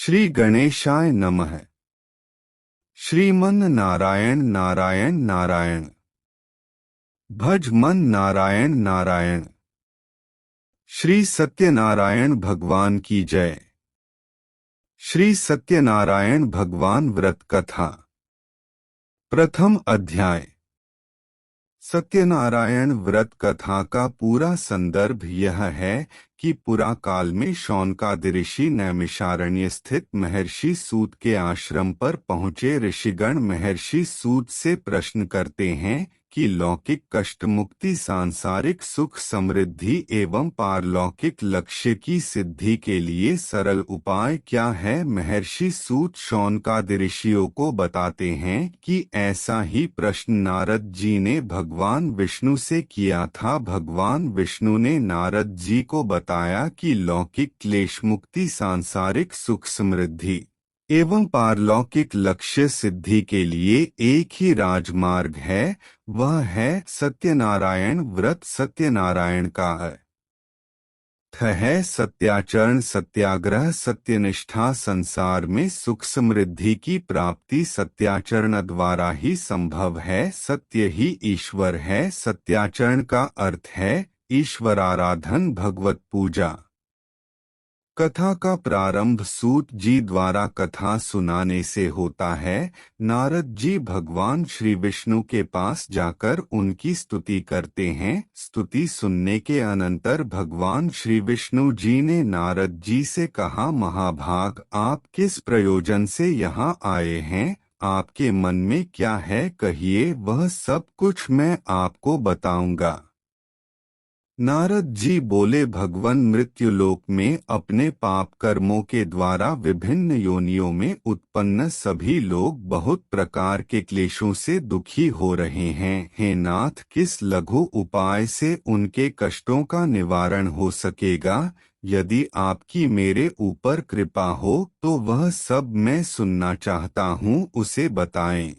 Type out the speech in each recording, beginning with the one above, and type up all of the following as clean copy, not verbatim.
श्री गणेशाय नमः। श्रीमन नारायण नारायण नारायण। भज मन नारायण नारायण। श्री सत्यनारायण भगवान की जय। श्री सत्यनारायण भगवान व्रत कथा। प्रथम अध्याय। सत्यनारायण व्रत कथा का पूरा संदर्भ यह है कि पुरा काल में शौनकादि ऋषि नैमिषारण्य स्थित महर्षि सूत के आश्रम पर पहुँचे ऋषिगण महर्षि सूत से प्रश्न करते हैं कि लौकिक कष्ट मुक्ति, सांसारिक सुख समृद्धि एवं पारलौकिक लक्ष्य की सिद्धि के लिए सरल उपाय क्या है। महर्षि सूत शौनकादि ऋषियों को बताते हैं कि ऐसा ही प्रश्न नारद जी ने भगवान विष्णु से किया था। भगवान विष्णु ने नारद जी को बताया कि लौकिक क्लेश मुक्ति, सांसारिक सुख समृद्धि एवं पारलौकिक लक्ष्य सिद्धि के लिए एक ही राजमार्ग है, वह है सत्यनारायण व्रत। सत्यनारायण का अर्थ है सत्याचरण, सत्याग्रह, सत्यनिष्ठा। संसार में सुख समृद्धि की प्राप्ति सत्याचरण द्वारा ही संभव है। सत्य ही ईश्वर है। सत्याचरण का अर्थ है ईश्वराराधन, भगवत पूजा। कथा का प्रारंभ सूत जी द्वारा कथा सुनाने से होता है। नारद जी भगवान श्री विष्णु के पास जाकर उनकी स्तुति करते हैं। स्तुति सुनने के अनंतर भगवान श्री विष्णु जी ने नारद जी से कहा, महाभाग, आप किस प्रयोजन से यहाँ आए हैं? आपके मन में क्या है, कहिए, वह सब कुछ मैं आपको बताऊंगा। नारद जी बोले, भगवन, मृत्युलोक में अपने पाप कर्मों के द्वारा विभिन्न योनियों में उत्पन्न सभी लोग बहुत प्रकार के क्लेशों से दुखी हो रहे हैं। हे नाथ, किस लघु उपाय से उनके कष्टों का निवारण हो सकेगा? यदि आपकी मेरे ऊपर कृपा हो तो वह सब मैं सुनना चाहता हूँ, उसे बताएं।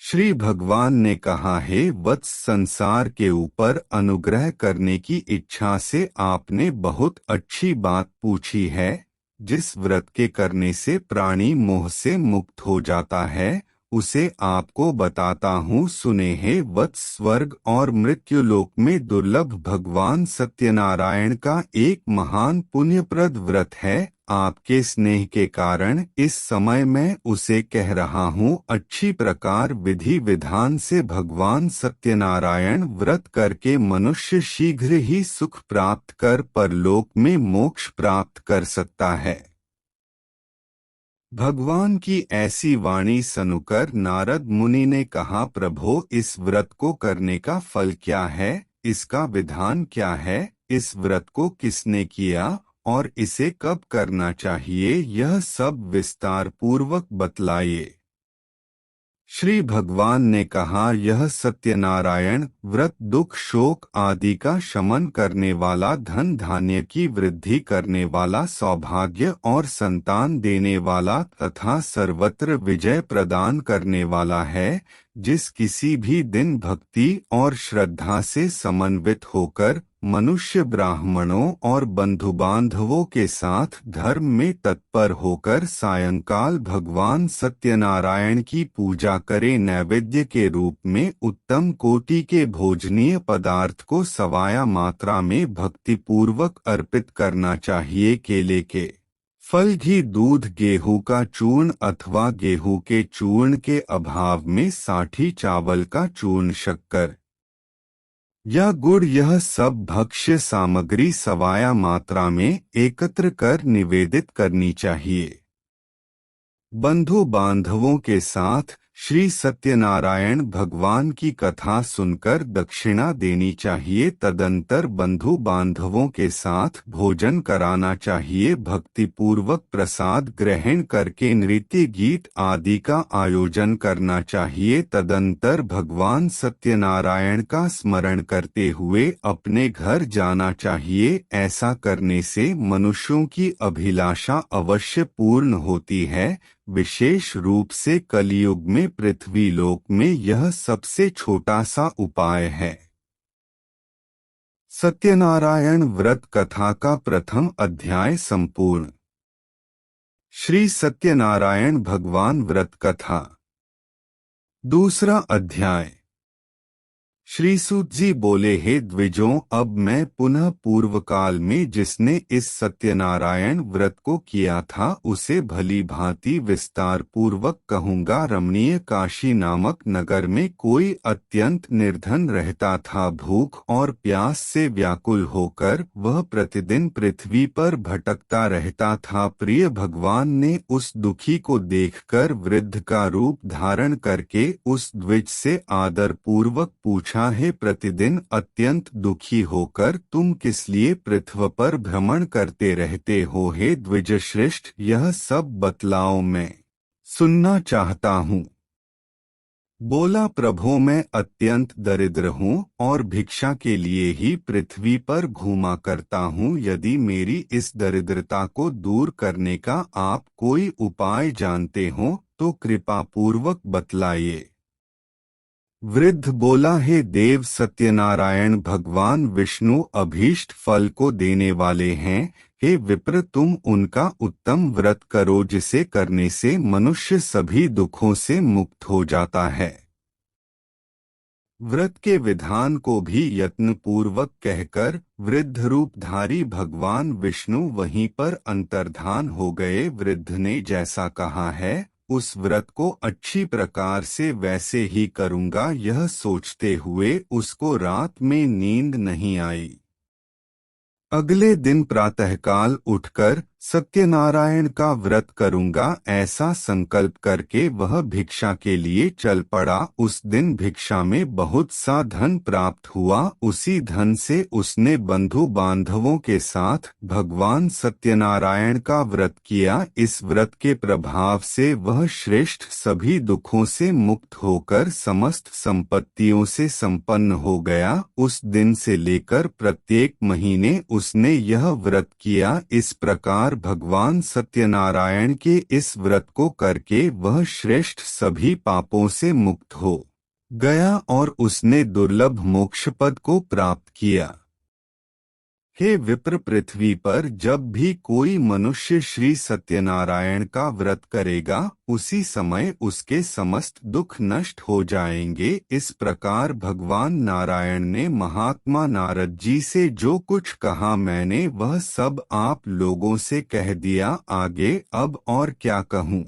श्री भगवान ने कहा, हे वत्स, संसार के ऊपर अनुग्रह करने की इच्छा से आपने बहुत अच्छी बात पूछी है। जिस व्रत के करने से प्राणी मोह से मुक्त हो जाता है, उसे आपको बताता हूँ, सुने। हे वत्स, स्वर्ग और मृत्युलोक में दुर्लभ भगवान सत्यनारायण का एक महान पुण्यप्रद व्रत है। आपके स्नेह के कारण इस समय मैं उसे कह रहा हूँ। अच्छी प्रकार विधि विधान से भगवान सत्यनारायण व्रत करके मनुष्य शीघ्र ही सुख प्राप्त कर परलोक में मोक्ष प्राप्त कर सकता है। भगवान की ऐसी वाणी सुनकर नारद मुनि ने कहा, प्रभो, इस व्रत को करने का फल क्या है? इसका विधान क्या है? इस व्रत को किसने किया और इसे कब करना चाहिए, यह सब विस्तार पूर्वक बतलाइए। श्री भगवान ने कहा, यह सत्यनारायण व्रत दुख शोक आदि का शमन करने वाला, धन धान्य की वृद्धि करने वाला, सौभाग्य और संतान देने वाला तथा सर्वत्र विजय प्रदान करने वाला है। जिस किसी भी दिन भक्ति और श्रद्धा से समन्वित होकर मनुष्य ब्राह्मणों और बंधु बांधवों के साथ धर्म में तत्पर होकर सायंकाल भगवान सत्यनारायण की पूजा करे, नैवेद्य के रूप में उत्तम कोटि के भोजनीय पदार्थ को सवाया मात्रा में भक्तिपूर्वक अर्पित करना चाहिए। केले के फल, घी, दूध, गेहूं का चूर्ण अथवा गेहूं के चूर्ण के अभाव में साठी चावल का चूर्ण, शक्कर या गुड़, यह सब भक्ष्य सामग्री सवाया मात्रा में एकत्र कर निवेदित करनी चाहिए। बंधु बांधवों के साथ श्री सत्यनारायण भगवान की कथा सुनकर दक्षिणा देनी चाहिए। तदंतर बंधु बांधवों के साथ भोजन कराना चाहिए। भक्तिपूर्वक प्रसाद ग्रहण करके नृत्य गीत आदि का आयोजन करना चाहिए। तदंतर भगवान सत्यनारायण का स्मरण करते हुए अपने घर जाना चाहिए। ऐसा करने से मनुष्यों की अभिलाषा अवश्य पूर्ण होती है। विशेष रूप से कलियुग में पृथ्वी लोक में यह सबसे छोटा सा उपाय है। सत्यनारायण व्रत कथा का प्रथम अध्याय संपूर्ण। श्री सत्यनारायण भगवान व्रत कथा। दूसरा अध्याय। श्री सूत जी बोले, हे द्विजों, अब मैं पुनः पूर्व काल में जिसने इस सत्यनारायण व्रत को किया था उसे भली भांति विस्तार पूर्वक कहूँगा। रमणीय काशी नामक नगर में कोई अत्यंत निर्धन रहता था। भूख और प्यास से व्याकुल होकर वह प्रतिदिन पृथ्वी पर भटकता रहता था। प्रिय भगवान ने उस दुखी को देखकर वृद्ध का रूप धारण करके उस द्विज से आदर पूर्वक पूछा, है प्रतिदिन अत्यंत दुखी होकर तुम किस लिए पृथ्वी पर भ्रमण करते रहते हो? हे द्विज श्रेष्ठ, यह सब बतलाओ, मैं सुनना चाहता हूँ। बोला, प्रभो, मैं अत्यंत दरिद्र हूँ और भिक्षा के लिए ही पृथ्वी पर घूमा करता हूँ। यदि मेरी इस दरिद्रता को दूर करने का आप कोई उपाय जानते हो तो कृपा पूर्वक बतलाइए। वृद्ध बोला, हे देव सत्यनारायण, भगवान विष्णु अभीष्ट फल को देने वाले हैं। हे विप्र, तुम उनका उत्तम व्रत करो जिसे करने से मनुष्य सभी दुखों से मुक्त हो जाता है। व्रत के विधान को भी यत्न पूर्वक कहकर वृद्ध रूपधारी भगवान विष्णु वहीं पर अंतर्धान हो गए। वृद्ध ने जैसा कहा है उस व्रत को अच्छी प्रकार से वैसे ही करूंगा, यह सोचते हुए उसको रात में नींद नहीं आई। अगले दिन प्रातःकाल उठकर सत्यनारायण का व्रत करूंगा ऐसा संकल्प करके वह भिक्षा के लिए चल पड़ा। उस दिन भिक्षा में बहुत सा धन प्राप्त हुआ। उसी धन से उसने बंधु बांधवों के साथ भगवान सत्यनारायण का व्रत किया। इस व्रत के प्रभाव से वह श्रेष्ठ सभी दुखों से मुक्त होकर समस्त संपत्तियों से संपन्न हो गया। उस दिन से लेकर प्रत्येक महीने उसने यह व्रत किया। इस प्रकार भगवान सत्यनारायण के इस व्रत को करके वह श्रेष्ठ सभी पापों से मुक्त हो गया और उसने दुर्लभ मोक्ष पद को प्राप्त किया। हे विप्र, पृथ्वी पर जब भी कोई मनुष्य श्री सत्यनारायण का व्रत करेगा उसी समय उसके समस्त दुख नष्ट हो जाएंगे। इस प्रकार भगवान नारायण ने महात्मा नारद जी से जो कुछ कहा मैंने वह सब आप लोगों से कह दिया। आगे अब और क्या कहूँ?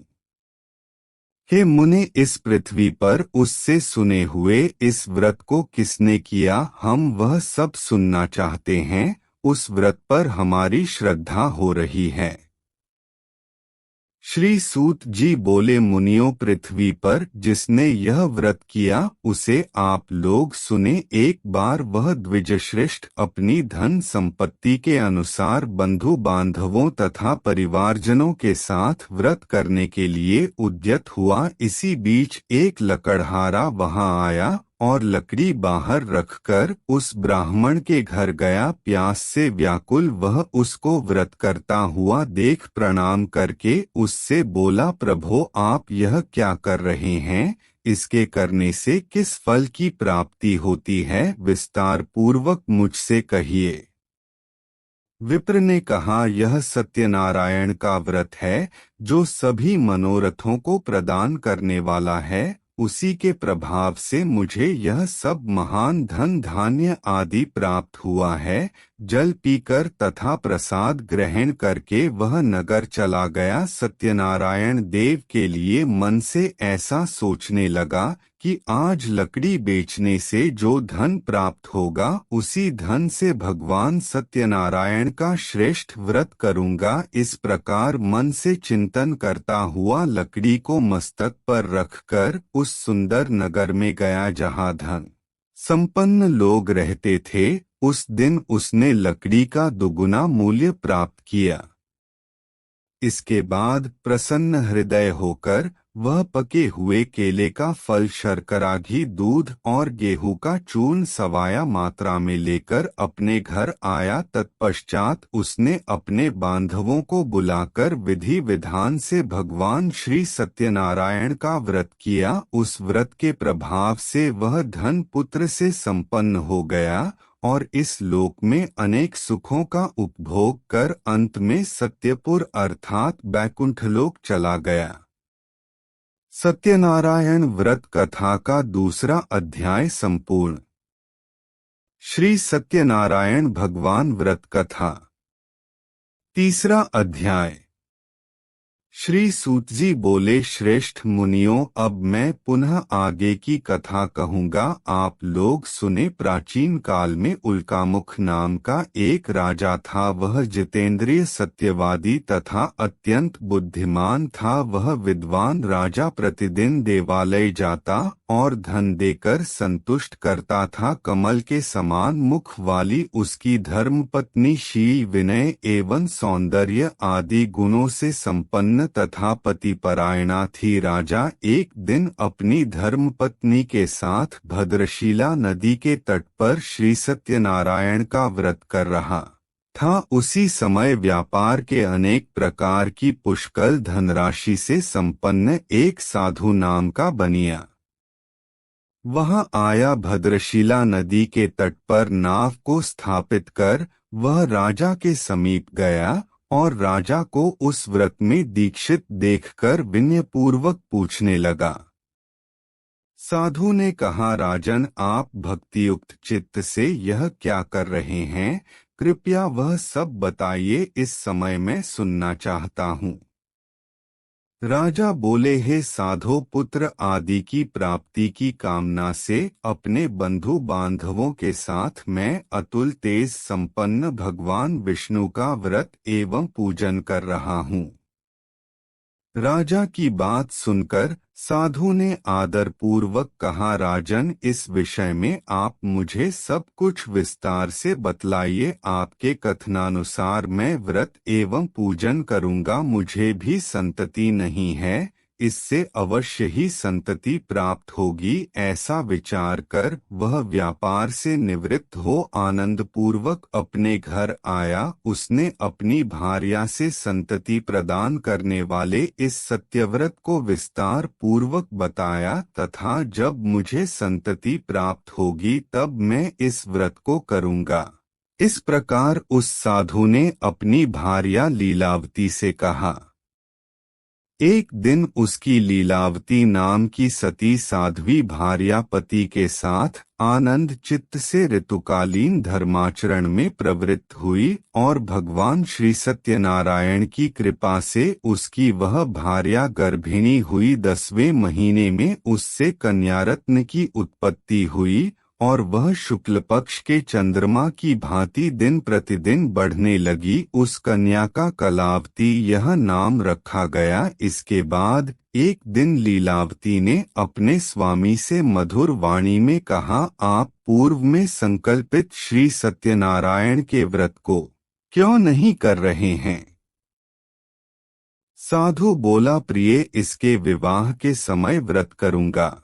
हे मुने, इस पृथ्वी पर उससे सुने हुए इस व्रत को किसने किया, हम वह सब सुनना चाहते हैं। उस व्रत पर हमारी श्रद्धा हो रही है। श्री सूत जी बोले, मुनियों, पृथ्वी पर जिसने यह व्रत किया उसे आप लोग सुने। एक बार वह द्विजश्रेष्ठ अपनी धन संपत्ति के अनुसार बंधु बांधवों तथा परिवारजनों के साथ व्रत करने के लिए उद्यत हुआ। इसी बीच एक लकड़हारा वहां आया और लकड़ी बाहर रखकर उस ब्राह्मण के घर गया। प्यास से व्याकुल वह उसको व्रत करता हुआ देख प्रणाम करके उससे बोला, प्रभो, आप यह क्या कर रहे हैं? इसके करने से किस फल की प्राप्ति होती है? विस्तार पूर्वक मुझसे कहिए। विप्र ने कहा, यह सत्यनारायण का व्रत है जो सभी मनोरथों को प्रदान करने वाला है। उसी के प्रभाव से मुझे यह सब महान धन धान्य आदि प्राप्त हुआ है। जल पीकर तथा प्रसाद ग्रहण करके वह नगर चला गया। सत्यनारायण देव के लिए मन से ऐसा सोचने लगा कि आज लकड़ी बेचने से जो धन प्राप्त होगा उसी धन से भगवान सत्यनारायण का श्रेष्ठ व्रत करूंगा। इस प्रकार मन से चिंतन करता हुआ लकड़ी को मस्तक पर रखकर उस सुंदर नगर में गया जहाँ धन संपन्न लोग रहते थे। उस दिन उसने लकड़ी का दुगुना मूल्य प्राप्त किया। इसके बाद प्रसन्न हृदय होकर वह पके हुए केले का फल, शर्करा, घी, दूध और गेहूं का चूर्ण सवाया मात्रा में लेकर अपने घर आया। तत्पश्चात उसने अपने बांधवों को बुलाकर विधि विधान से भगवान श्री सत्यनारायण का व्रत किया। उस व्रत के प्रभाव से वह धन पुत्र से संपन्न हो गया और इस लोक में अनेक सुखों का उपभोग कर अंत में सत्यपुर अर्थात बैकुंठलोक चला गया। सत्यनारायण व्रत कथा का दूसरा अध्याय संपूर्ण। श्री सत्यनारायण भगवान व्रत कथा तीसरा अध्याय। श्री सूत जी बोले, श्रेष्ठ मुनियों, अब मैं पुनः आगे की कथा कहूँगा, आप लोग सुने। प्राचीन काल में उल्कामुख नाम का एक राजा था। वह जितेंद्रिय, सत्यवादी तथा अत्यंत बुद्धिमान था। वह विद्वान राजा प्रतिदिन देवालय जाता और धन देकर संतुष्ट करता था। कमल के समान मुख वाली उसकी धर्मपत्नी शील, विनय एवं सौंदर्य आदि गुणों से संपन्न तथा पतिपरायणा थी। राजा एक दिन अपनी धर्मपत्नी के साथ भद्रशिला नदी के तट पर श्री सत्यनारायण का व्रत कर रहा था। उसी समय व्यापार के अनेक प्रकार की पुष्कल धनराशि से संपन्न एक साधु नाम का बनिया वहां आया। भद्रशिला नदी के तट पर नाव को स्थापित कर वह राजा के समीप गया और राजा को उस व्रत में दीक्षित देखकर विनयपूर्वक पूछने लगा। साधु ने कहा, राजन, आप भक्तियुक्त चित्त से यह क्या कर रहे हैं? कृपया वह सब बताइए, इस समय मैं सुनना चाहता हूँ। राजा बोले, हे साधो, पुत्र आदि की प्राप्ति की कामना से अपने बंधु बांधवों के साथ मैं अतुल तेज संपन्न भगवान विष्णु का व्रत एवं पूजन कर रहा हूँ। राजा की बात सुनकर साधु ने आदर पूर्वक कहा, राजन, इस विषय में आप मुझे सब कुछ विस्तार से बतलाइए। आपके कथनानुसार मैं व्रत एवं पूजन करूंगा। मुझे भी संतति नहीं है, इससे अवश्य ही संतति प्राप्त होगी। ऐसा विचार कर वह व्यापार से निवृत्त हो आनंद पूर्वक अपने घर आया। उसने अपनी भार्या से संतति प्रदान करने वाले इस सत्यव्रत को विस्तार पूर्वक बताया तथा जब मुझे संतति प्राप्त होगी तब मैं इस व्रत को करूंगा। इस प्रकार उस साधु ने अपनी भार्या लीलावती से कहा। एक दिन उसकी लीलावती नाम की सती साध्वी भार्या पति के साथ आनंद चित्त से ऋतुकालीन धर्माचरण में प्रवृत्त हुई और भगवान श्री सत्यनारायण की कृपा से उसकी वह भार्या गर्भिणी हुई। 10वें महीने में उससे कन्यारत्न की उत्पत्ति हुई और वह शुक्ल पक्ष के चंद्रमा की भांति दिन प्रतिदिन बढ़ने लगी। उस कन्या का कलावती यह नाम रखा गया। इसके बाद एक दिन लीलावती ने अपने स्वामी से मधुर वाणी में कहा, आप पूर्व में संकल्पित श्री सत्यनारायण के व्रत को क्यों नहीं कर रहे हैं? साधु बोला, प्रिय, इसके विवाह के समय व्रत करूंगा।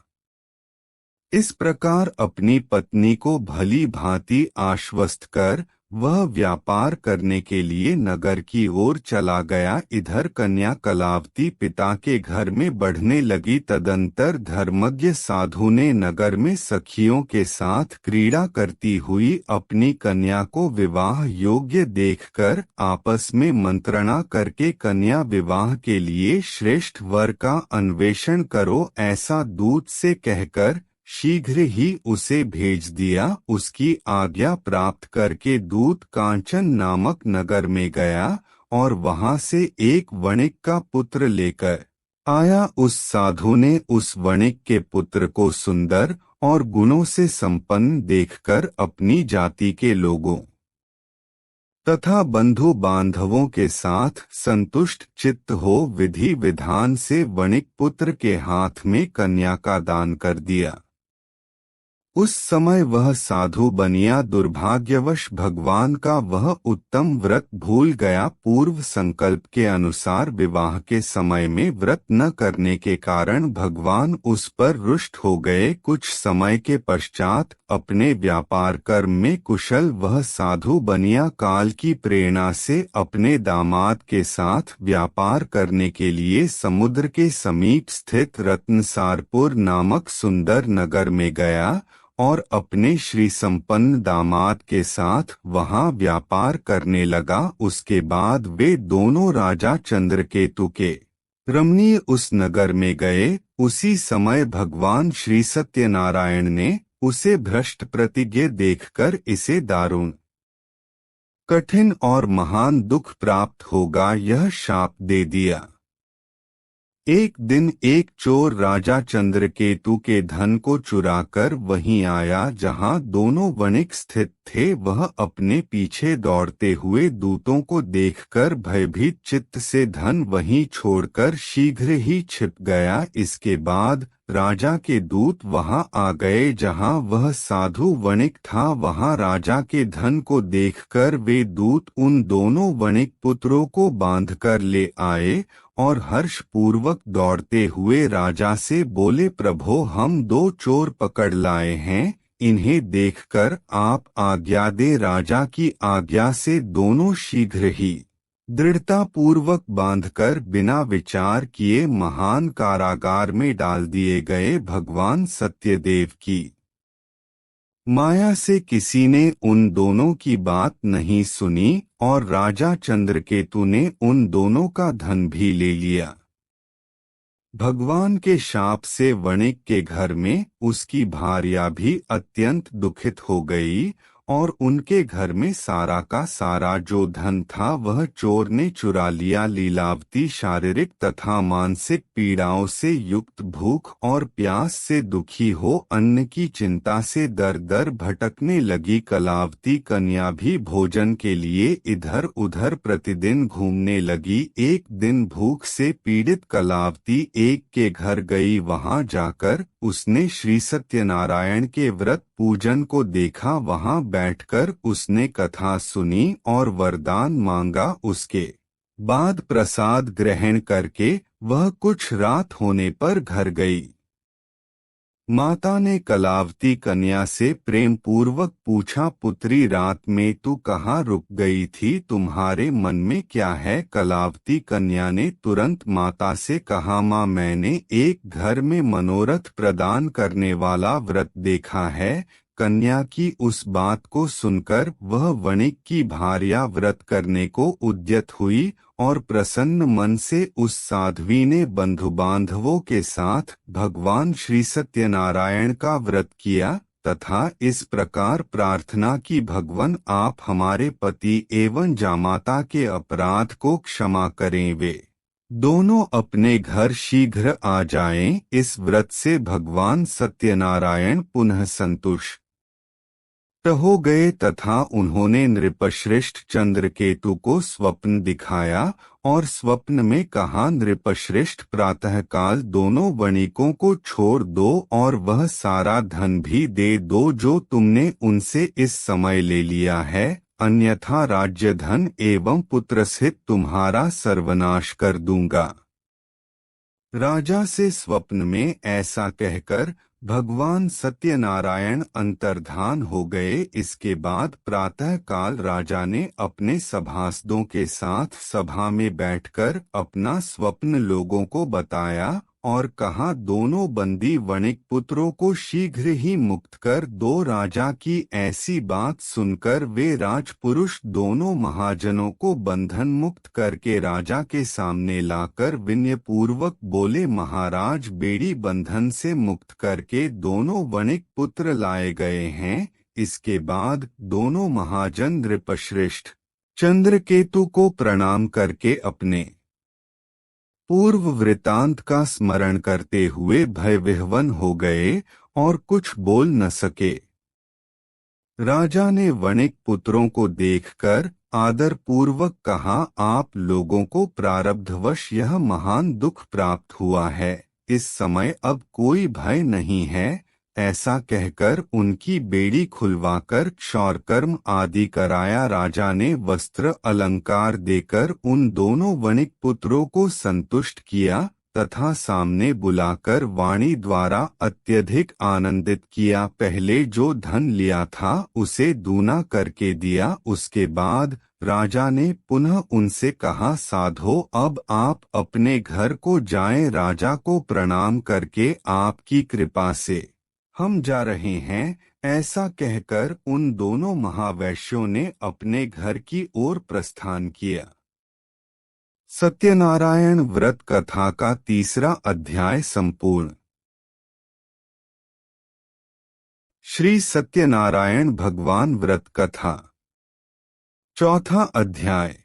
इस प्रकार अपनी पत्नी को भली भांति आश्वस्त कर वह व्यापार करने के लिए नगर की ओर चला गया। इधर कन्या कलावती पिता के घर में बढ़ने लगी। तदंतर धर्मज्ञ साधु ने नगर में सखियों के साथ क्रीड़ा करती हुई अपनी कन्या को विवाह योग्य देखकर आपस में मंत्रणा करके कन्या विवाह के लिए श्रेष्ठ वर का अन्वेषण करो, ऐसा दूत से कहकर शीघ्र ही उसे भेज दिया। उसकी आज्ञा प्राप्त करके दूत कांचन नामक नगर में गया और वहां से एक वणिक का पुत्र लेकर आया। उस साधु ने उस वणिक के पुत्र को सुंदर और गुणों से संपन्न देखकर अपनी जाति के लोगों तथा बंधु बांधवों के साथ संतुष्ट चित्त हो विधि विधान से वणिक पुत्र के हाथ में कन्या का दान कर दिया। उस समय वह साधु बनिया दुर्भाग्यवश भगवान का वह उत्तम व्रत भूल गया। पूर्व संकल्प के अनुसार विवाह के समय में व्रत न करने के कारण भगवान उस पर रुष्ट हो गए। कुछ समय के पश्चात अपने व्यापार कर्म में कुशल वह साधु बनिया काल की प्रेरणा से अपने दामाद के साथ व्यापार करने के लिए समुद्र के समीप स्थित रत्नसारपुर नामक सुंदर नगर में गया और अपने श्री संपन्न दामाद के साथ वहां व्यापार करने लगा। उसके बाद वे दोनों राजा चंद्रकेतु के रमणीय उस नगर में गए। उसी समय भगवान श्री सत्यनारायण ने उसे भ्रष्ट प्रतिज्ञ देखकर इसे दारुण, कठिन और महान दुख प्राप्त होगा यह शाप दे दिया। एक दिन एक चोर राजा चंद्रकेतु के धन को चुराकर वहीं आया जहां दोनों वणिक स्थित थे। वह अपने पीछे दौड़ते हुए दूतों को देखकर भयभीत चित्त से धन वहीं छोड़कर शीघ्र ही छिप गया। इसके बाद राजा के दूत वहां आ गए जहां वह साधु वणिक था। वहां राजा के धन को देखकर वे दूत उन दोनों वणिक पुत्रों को बांधकर ले आए और हर्ष पूर्वक दौड़ते हुए राजा से बोले, प्रभो हम दो चोर पकड़ लाए हैं, इन्हें देखकर आप आज्ञा दे। राजा की आज्ञा से दोनों शीघ्र ही दृढ़ता पूर्वक बांधकर बिना विचार किए महान कारागार में डाल दिए गए। भगवान सत्यदेव की माया से किसी ने उन दोनों की बात नहीं सुनी और राजा चंद्रकेतु ने उन दोनों का धन भी ले लिया। भगवान के शाप से वणिक के घर में उसकी भार्या भी अत्यंत दुखित हो गई और उनके घर में सारा का सारा जो धन था वह चोर ने चुरा लिया। लीलावती शारीरिक तथा मानसिक पीड़ाओं से युक्त, भूख और प्यास से दुखी हो अन्न की चिंता से दर दर भटकने लगी। कलावती कन्या भी भोजन के लिए इधर उधर प्रतिदिन घूमने लगी। एक दिन भूख से पीड़ित कलावती एक के घर गई। वहां जाकर उसने श्री सत्यनारायण के व्रत पूजन को देखा। वहां बैठकर उसने कथा सुनी और वरदान मांगा। उसके बाद प्रसाद ग्रहण करके वह कुछ रात होने पर घर गई। माता ने कलावती कन्या से प्रेम पूर्वक पूछा, पुत्री रात में तू कहाँ रुक गई थी, तुम्हारे मन में क्या है? कलावती कन्या ने तुरंत माता से कहा, माँ मैंने एक घर में मनोरथ प्रदान करने वाला व्रत देखा है। कन्या की उस बात को सुनकर वह वणिक की भार्या व्रत करने को उद्यत हुई और प्रसन्न मन से उस साध्वी ने बंधु बांधवों के साथ भगवान श्री सत्यनारायण का व्रत किया तथा इस प्रकार प्रार्थना की, भगवान आप हमारे पति एवं जामाता के अपराध को क्षमा करें, वे दोनों अपने घर शीघ्र आ जाएं। इस व्रत से भगवान सत्यनारायण पुनः संतुष्ट हो गए तथा उन्होंने नृपश्रेष्ठ चंद्रकेतु को स्वप्न दिखाया और स्वप्न में कहा, नृपश्रेष्ठ प्रातःकाल दोनों वणिकों को छोड़ दो और वह सारा धन भी दे दो जो तुमने उनसे इस समय ले लिया है, अन्यथा राज्य धन एवं पुत्र सहित तुम्हारा सर्वनाश कर दूंगा। राजा से स्वप्न में ऐसा कहकर भगवान सत्यनारायण अंतर्धान हो गए। इसके बाद प्रातःकाल राजा ने अपने सभासदों के साथ सभा में बैठकर अपना स्वप्न लोगों को बताया और कहा, दोनों बंदी वणिक पुत्रों को शीघ्र ही मुक्त कर दो। राजा की ऐसी बात सुनकर वे राजपुरुष दोनों महाजनों को बंधन मुक्त करके राजा के सामने लाकर विनयपूर्वक बोले, महाराज बेड़ी बंधन से मुक्त करके दोनों वणिक पुत्र लाए गए हैं। इसके बाद दोनों महाजन नृपश्रेष्ठ चंद्रकेतु को प्रणाम करके अपने पूर्व वृतांत का स्मरण करते हुए भयविह्वल हो गए और कुछ बोल न सके। राजा ने वणिक पुत्रों को देखकर आदर पूर्वक कहा, आप लोगों को प्रारब्धवश यह महान दुख प्राप्त हुआ है, इस समय अब कोई भय नहीं है। ऐसा कहकर उनकी बेड़ी खुलवाकर क्षौरकर्म आदि कराया। राजा ने वस्त्र अलंकार देकर उन दोनों वणिक पुत्रों को संतुष्ट किया तथा सामने बुलाकर वाणी द्वारा अत्यधिक आनंदित किया। पहले जो धन लिया था उसे दूना करके दिया। उसके बाद राजा ने पुनः उनसे कहा, साधो अब आप अपने घर को जाएं। राजा को प्रणाम करके आपकी कृपा से हम जा रहे हैं। ऐसा कहकर उन दोनों महावैश्यों ने अपने घर की ओर प्रस्थान किया। सत्यनारायण व्रत कथा का 3रा अध्याय संपूर्ण। श्री सत्यनारायण भगवान व्रत कथा 4था अध्याय।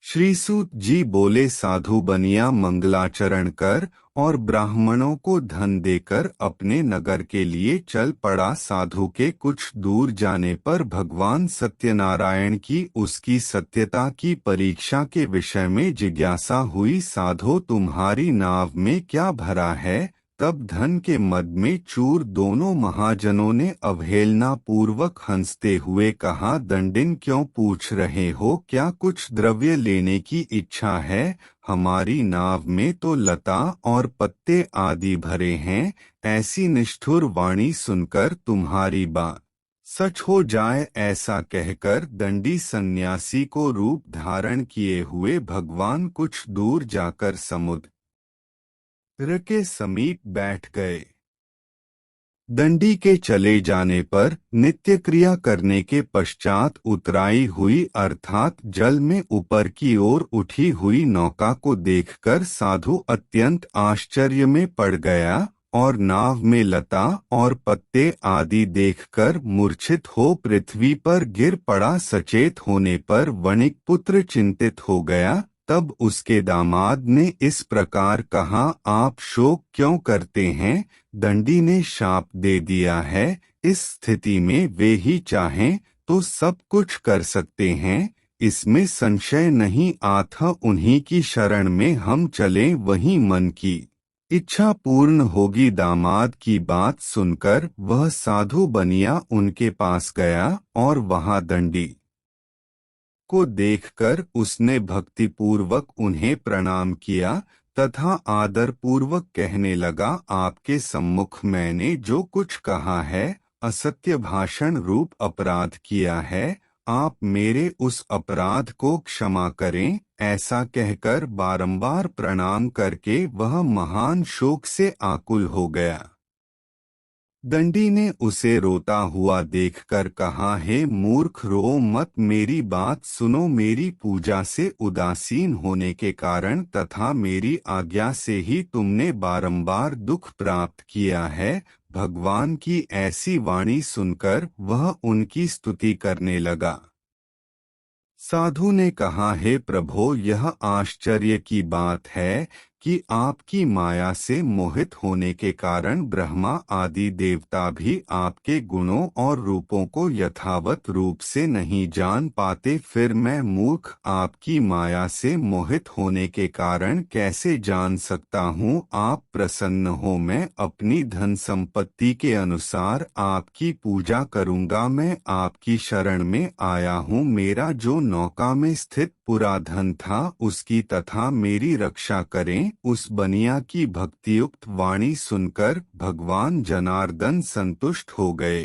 श्री सूत जी बोले, साधु बनिया मंगलाचरण कर और ब्राह्मणों को धन देकर अपने नगर के लिए चल पड़ा। साधु के कुछ दूर जाने पर भगवान सत्यनारायण की उसकी सत्यता की परीक्षा के विषय में जिज्ञासा हुई। साधो, तुम्हारी नाव में क्या भरा है? तब धन के मद में चूर दोनों महाजनों ने अवहेलना पूर्वक हंसते हुए कहा, दंडिन क्यों पूछ रहे हो? क्या कुछ द्रव्य लेने की इच्छा है? हमारी नाव में तो लता और पत्ते आदि भरे हैं। ऐसी निष्ठुर वाणी सुनकर तुम्हारी बात सच हो जाए, ऐसा कहकर दंडी सन्यासी को रूप धारण किए हुए भगवान कुछ दूर जाकर समुद्र के समीप बैठ गए। दंडी के चले जाने पर नित्य क्रिया करने के पश्चात उतराई हुई अर्थात जल में ऊपर की ओर उठी हुई नौका को देखकर साधु अत्यंत आश्चर्य में पड़ गया और नाव में लता और पत्ते आदि देखकर मूर्छित हो पृथ्वी पर गिर पड़ा। सचेत होने पर वणिक पुत्र चिंतित हो गया। तब उसके दामाद ने इस प्रकार कहा, आप शोक क्यों करते हैं? दंडी ने शाप दे दिया है। इस स्थिति में वे ही चाहें तो सब कुछ कर सकते हैं, इसमें संशय नहीं। आथा उन्हीं की शरण में हम चलें, वहीं मन की इच्छा पूर्ण होगी। दामाद की बात सुनकर वह साधु बनिया उनके पास गया और वहां दंडी को देखकर उसने भक्तिपूर्वक उन्हें प्रणाम किया तथा आदर पूर्वक कहने लगा, आपके सम्मुख मैंने जो कुछ कहा है, असत्य भाषण रूप अपराध किया है। आप मेरे उस अपराध को क्षमा करें। ऐसा कहकर बारंबार प्रणाम करके वह महान शोक से आकुल हो गया। दंडी ने उसे रोता हुआ देखकर कहा, हे मूर्ख, रो मत, मेरी बात सुनो। मेरी पूजा से उदासीन होने के कारण तथा मेरी आज्ञा से ही तुमने बारंबार दुख प्राप्त किया है। भगवान की ऐसी वाणी सुनकर वह उनकी स्तुति करने लगा। साधु ने कहा, हे प्रभो, यह आश्चर्य की बात है कि आपकी माया से मोहित होने के कारण ब्रह्मा आदि देवता भी आपके गुणों और रूपों को यथावत रूप से नहीं जान पाते। फिर मैं मूर्ख आपकी माया से मोहित होने के कारण कैसे जान सकता हूँ? आप प्रसन्न हो, मैं अपनी धन संपत्ति के अनुसार आपकी पूजा करूँगा। मैं आपकी शरण में आया हूँ। मेरा जो नौका में स्थित पूरा धन था उसकी तथा मेरी रक्षा करें। उस बनिया की भक्तियुक्त वाणी सुनकर भगवान जनार्दन संतुष्ट हो गए।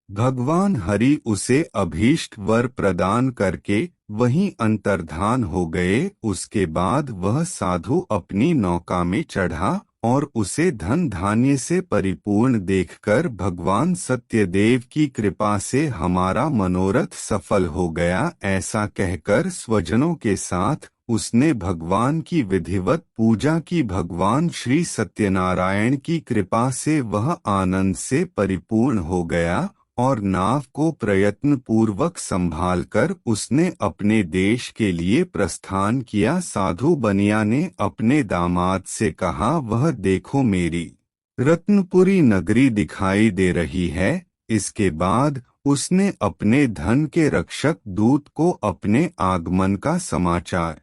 भगवान हरि उसे अभीष्ट वर प्रदान करके वहीं अंतर्धान हो गए। उसके बाद वह साधु अपनी नौका में चढ़ा और उसे धन धान्य से परिपूर्ण देखकर भगवान सत्यदेव की कृपा से हमारा मनोरथ सफल हो गया, ऐसा कहकर स्वजनों के साथ उसने भगवान की विधिवत पूजा की। भगवान श्री सत्यनारायण की कृपा से वह आनंद से परिपूर्ण हो गया और नाव को प्रयत्न पूर्वक संभालकर उसने अपने देश के लिए प्रस्थान किया। साधु बनिया ने अपने दामाद से कहा, वह देखो, मेरी रत्नपुरी नगरी दिखाई दे रही है। इसके बाद उसने अपने धन के रक्षक दूत को अपने आगमन का समाचार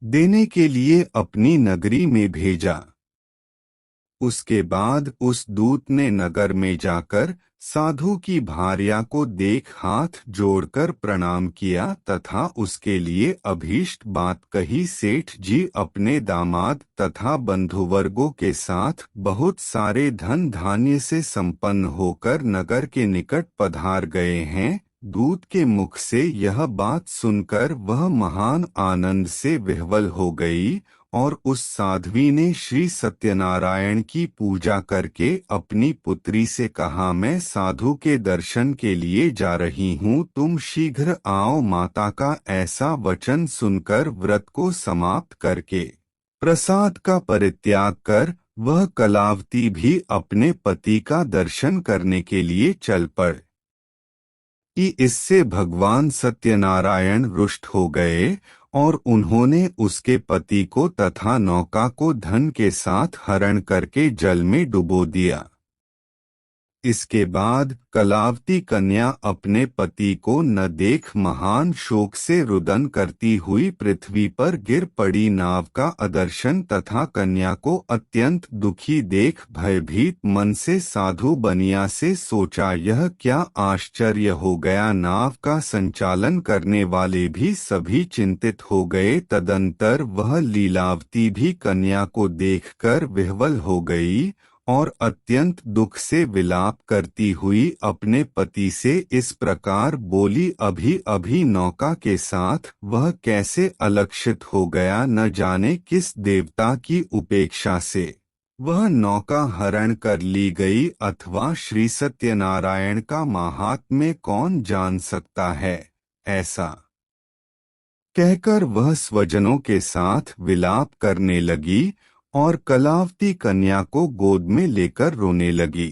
देने के लिए अपनी नगरी में भेजा। उसके बाद उस दूत ने नगर में जाकर साधु की भार्या को देख हाथ जोड़कर प्रणाम किया तथा उसके लिए अभीष्ट बात कही। सेठ जी अपने दामाद तथा बंधुवर्गों के साथ बहुत सारे धन धान्य से संपन्न होकर नगर के निकट पधार गए हैं। दूत के मुख से यह बात सुनकर वह महान आनंद से विह्वल हो गई और उस साध्वी ने श्री सत्यनारायण की पूजा करके अपनी पुत्री से कहा, मैं साधु के दर्शन के लिए जा रही हूँ, तुम शीघ्र आओ। माता का ऐसा वचन सुनकर व्रत को समाप्त करके प्रसाद का परित्याग कर वह कलावती भी अपने पति का दर्शन करने के लिए चल पड़। इससे भगवान सत्यनारायण रुष्ट हो गए और उन्होंने उसके पति को तथा नौका को धन के साथ हरण करके जल में डुबो दिया। इसके बाद कलावती कन्या अपने पति को न देख महान शोक से रुदन करती हुई पृथ्वी पर गिर पड़ी। नाव का अदर्शन तथा कन्या को अत्यंत दुखी देख भयभीत मन से साधु बनिया से सोचा, यह क्या आश्चर्य हो गया। नाव का संचालन करने वाले भी सभी चिंतित हो गए। तदंतर वह लीलावती भी कन्या को देखकर विह्वल हो गई और अत्यंत दुख से विलाप करती हुई अपने पति से इस प्रकार बोली, अभी अभी नौका के साथ वह कैसे अलक्षित हो गया, न जाने किस देवता की उपेक्षा से वह नौका हरण कर ली गई, अथवा श्री सत्यनारायण का महात्म्य कौन जान सकता है। ऐसा कहकर वह स्वजनों के साथ विलाप करने लगी और कलावती कन्या को गोद में लेकर रोने लगी।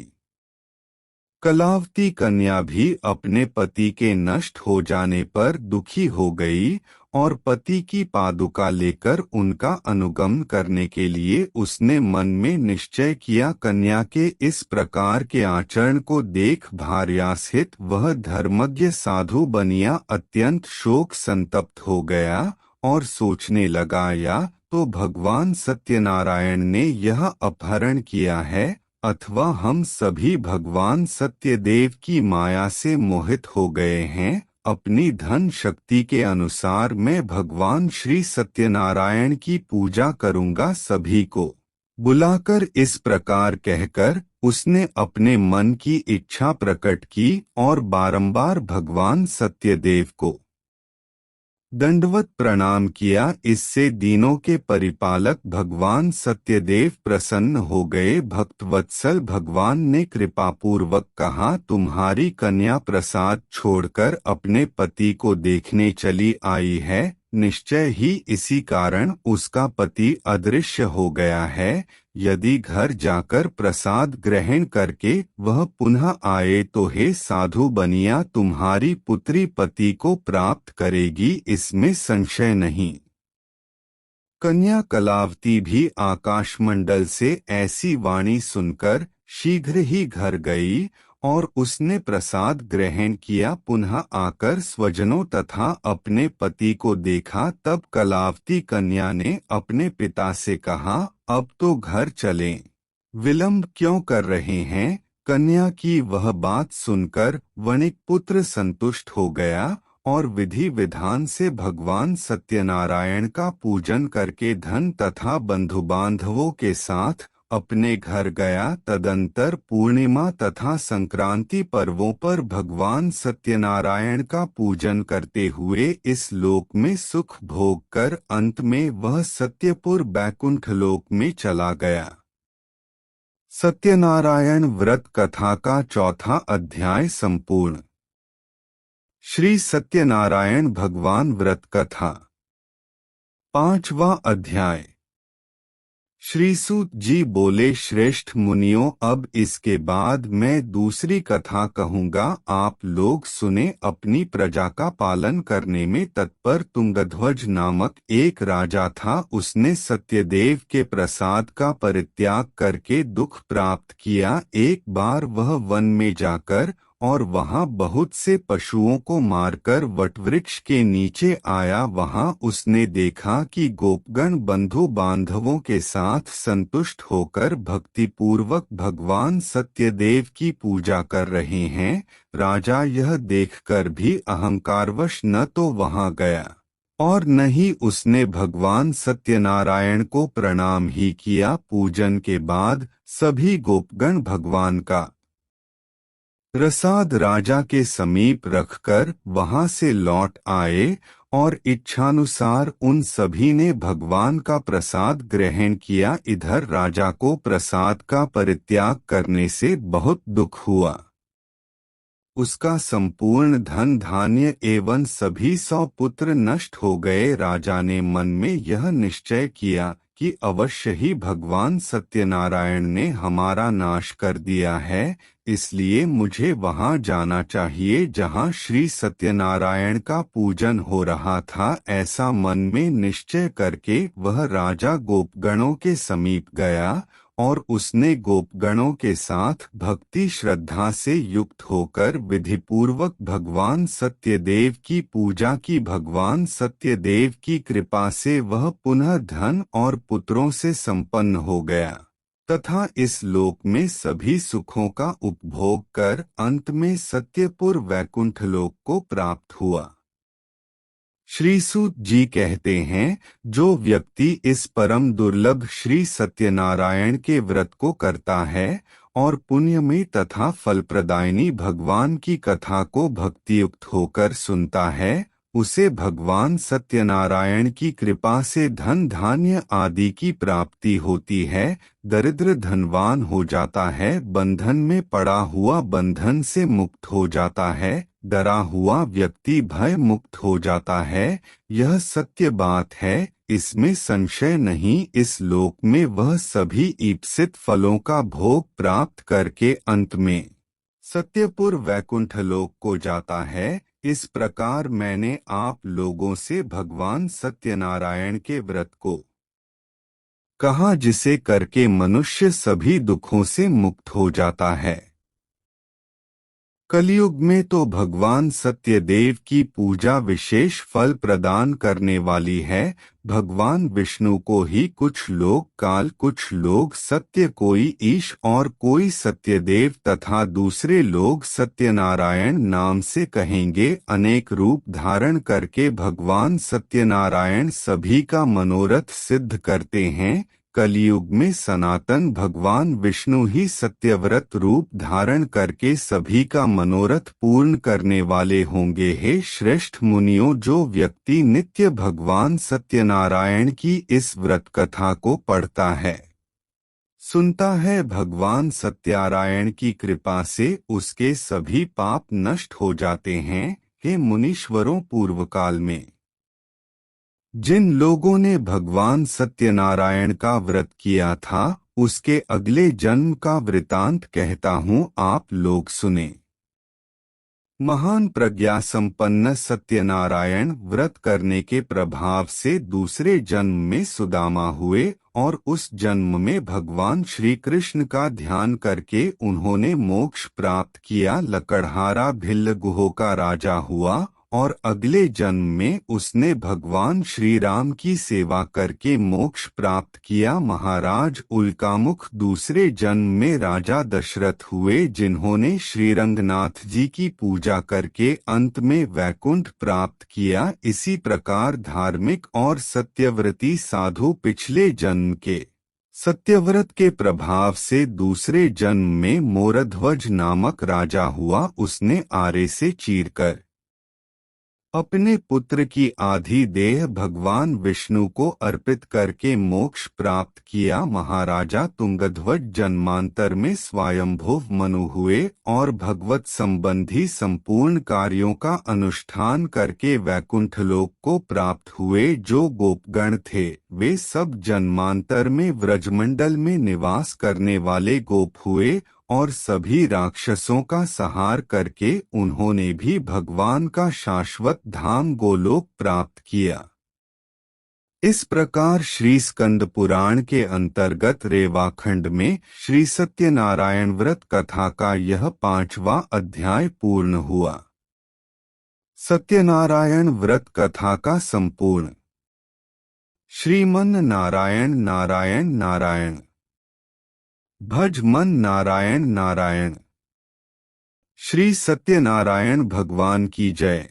कलावती कन्या भी अपने पति के नष्ट हो जाने पर दुखी हो गई और पति की पादुका लेकर उनका अनुगमन करने के लिए उसने मन में निश्चय किया। कन्या के इस प्रकार के आचरण को देख भार्यासहित वह धर्मज्ञ साधु बनिया अत्यंत शोक संतप्त हो गया और सोचने लगा, या तो भगवान सत्यनारायण ने यह अपहरण किया है, अथवा हम सभी भगवान सत्यदेव की माया से मोहित हो गए हैं। अपनी धन शक्ति के अनुसार मैं भगवान श्री सत्यनारायण की पूजा करूंगा। सभी को बुलाकर इस प्रकार कहकर उसने अपने मन की इच्छा प्रकट की और बारंबार भगवान सत्यदेव को दंडवत प्रणाम किया। इससे दीनों के परिपालक भगवान सत्यदेव प्रसन्न हो गए। भक्तवत्सल भगवान ने कृपापूर्वक कहा, तुम्हारी कन्या प्रसाद छोड़कर अपने पति को देखने चली आई है, निश्चय ही इसी कारण उसका पति अदृश्य हो गया है। यदि घर जाकर प्रसाद ग्रहण करके वह पुनः आए तो हे साधु बनिया, तुम्हारी पुत्री पति को प्राप्त करेगी, इसमें संशय नहीं। कन्या कलावती भी आकाशमंडल से ऐसी वाणी सुनकर शीघ्र ही घर गई और उसने प्रसाद ग्रहण किया। पुनः आकर स्वजनों तथा अपने पति को देखा। तब कलावती कन्या ने अपने पिता से कहा, अब तो घर चलें, विलंब क्यों कर रहे हैं। कन्या की वह बात सुनकर वणिक पुत्र संतुष्ट हो गया और विधि विधान से भगवान सत्यनारायण का पूजन करके धन तथा बंधु बांधवों के साथ अपने घर गया। तदंतर पूर्णिमा तथा संक्रांति पर्वों पर भगवान सत्यनारायण का पूजन करते हुए इस लोक में सुख भोग कर अंत में वह सत्यपुर बैकुंठ लोक में चला गया। सत्यनारायण व्रत कथा का चौथा अध्याय संपूर्ण। श्री सत्यनारायण भगवान व्रत कथा, पांचवा अध्याय। श्री सूत जी बोले, श्रेष्ठ मुनियों, अब इसके बाद मैं दूसरी कथा कहूँगा, आप लोग सुने। अपनी प्रजा का पालन करने में तत्पर तुंगध्वज नामक एक राजा था। उसने सत्यदेव के प्रसाद का परित्याग करके दुख प्राप्त किया। एक बार वह वन में जाकर और वहां बहुत से पशुओं को मारकर वटवृक्ष के नीचे आया। वहां उसने देखा कि गोपगण बंधु बांधवों के साथ संतुष्ट होकर भक्तिपूर्वक भगवान सत्यदेव की पूजा कर रहे हैं। राजा यह देखकर भी अहंकारवश न तो वहां गया और न ही उसने भगवान सत्यनारायण को प्रणाम ही किया। पूजन के बाद सभी गोपगण भगवान का प्रसाद राजा के समीप रखकर वहां से लौट आए और इच्छानुसार उन सभी ने भगवान का प्रसाद ग्रहण किया। इधर राजा को प्रसाद का परित्याग करने से बहुत दुख हुआ। उसका संपूर्ण धन धान्य एवं सभी 100 पुत्र नष्ट हो गए। राजा ने मन में यह निश्चय किया कि अवश्य ही भगवान सत्यनारायण ने हमारा नाश कर दिया है, इसलिए मुझे वहां जाना चाहिए जहां श्री सत्यनारायण का पूजन हो रहा था। ऐसा मन में निश्चय करके वह राजा गोपगणों के समीप गया और उसने गोपगणों के साथ भक्ति श्रद्धा से युक्त होकर विधिपूर्वक भगवान सत्यदेव की पूजा की। भगवान सत्यदेव की कृपा से वह पुनः धन और पुत्रों से संपन्न हो गया तथा इस लोक में सभी सुखों का उपभोग कर अंत में सत्यपुर वैकुंठ लोक को प्राप्त हुआ। श्री सूत जी कहते हैं, जो व्यक्ति इस परम दुर्लभ श्री सत्यनारायण के व्रत को करता है और पुण्य में तथा फलप्रदायिनी भगवान की कथा को भक्तियुक्त होकर सुनता है, उसे भगवान सत्यनारायण की कृपा से धन धान्य आदि की प्राप्ति होती है। दरिद्र धनवान हो जाता है, बंधन में पड़ा हुआ बंधन से मुक्त हो जाता है, डरा हुआ व्यक्ति भय मुक्त हो जाता है। यह सत्य बात है, इसमें संशय नहीं। इस लोक में वह सभी ईप्सित फलों का भोग प्राप्त करके अंत में सत्यपुर वैकुंठ लोक को जाता है। इस प्रकार मैंने आप लोगों से भगवान सत्यनारायण के व्रत को कहा, जिसे करके मनुष्य सभी दुखों से मुक्त हो जाता है। कलयुग में तो भगवान सत्यदेव की पूजा विशेष फल प्रदान करने वाली है। भगवान विष्णु को ही कुछ लोग काल, कुछ लोग सत्य, कोई ईश और कोई सत्यदेव तथा दूसरे लोग सत्यनारायण नाम से कहेंगे। अनेक रूप धारण करके भगवान सत्यनारायण सभी का मनोरथ सिद्ध करते हैं। कलयुग में सनातन भगवान विष्णु ही सत्यव्रत रूप धारण करके सभी का मनोरथ पूर्ण करने वाले होंगे। हे श्रेष्ठ मुनियों, जो व्यक्ति नित्य भगवान सत्यनारायण की इस व्रत कथा को पढ़ता है, सुनता है, भगवान सत्यनारायण की कृपा से उसके सभी पाप नष्ट हो जाते हैं। हे मुनीश्वरों, पूर्व काल में जिन लोगों ने भगवान सत्यनारायण का व्रत किया था, उसके अगले जन्म का वृतांत कहता हूँ, आप लोग सुने। महान प्रज्ञा संपन्न सत्यनारायण व्रत करने के प्रभाव से दूसरे जन्म में सुदामा हुए और उस जन्म में भगवान श्री कृष्ण का ध्यान करके उन्होंने मोक्ष प्राप्त किया। लकड़हारा भिल्ल गुहो का राजा हुआ और अगले जन्म में उसने भगवान श्री राम की सेवा करके मोक्ष प्राप्त किया। महाराज उल्कामुख दूसरे जन्म में राजा दशरथ हुए, जिन्होंने श्री रंगनाथ जी की पूजा करके अंत में वैकुंठ प्राप्त किया। इसी प्रकार धार्मिक और सत्यव्रती साधु पिछले जन्म के सत्यव्रत के प्रभाव से दूसरे जन्म में मोरध्वज नामक राजा हुआ। उसने आरे से चीरकर अपने पुत्र की आधी देह भगवान विष्णु को अर्पित करके मोक्ष प्राप्त किया। महाराजा तुंगध्वज जन्मांतर में स्वयंभुव मनु हुए और भगवत संबंधी संपूर्ण कार्यों का अनुष्ठान करके वैकुंठ लोक को प्राप्त हुए। जो गोपगण थे, वे सब जन्मांतर में व्रजमंडल में निवास करने वाले गोप हुए और सभी राक्षसों का संहार करके उन्होंने भी भगवान का शाश्वत धाम गोलोक प्राप्त किया। इस प्रकार श्री स्कंद पुराण के अंतर्गत रेवाखंड में श्री सत्यनारायण व्रत कथा का यह 5वां अध्याय पूर्ण हुआ। सत्यनारायण व्रत कथा का संपूर्ण। श्रीमन नारायण नारायण नारायण, भज मन नारायण नारायण। श्री सत्यनारायण भगवान की जय।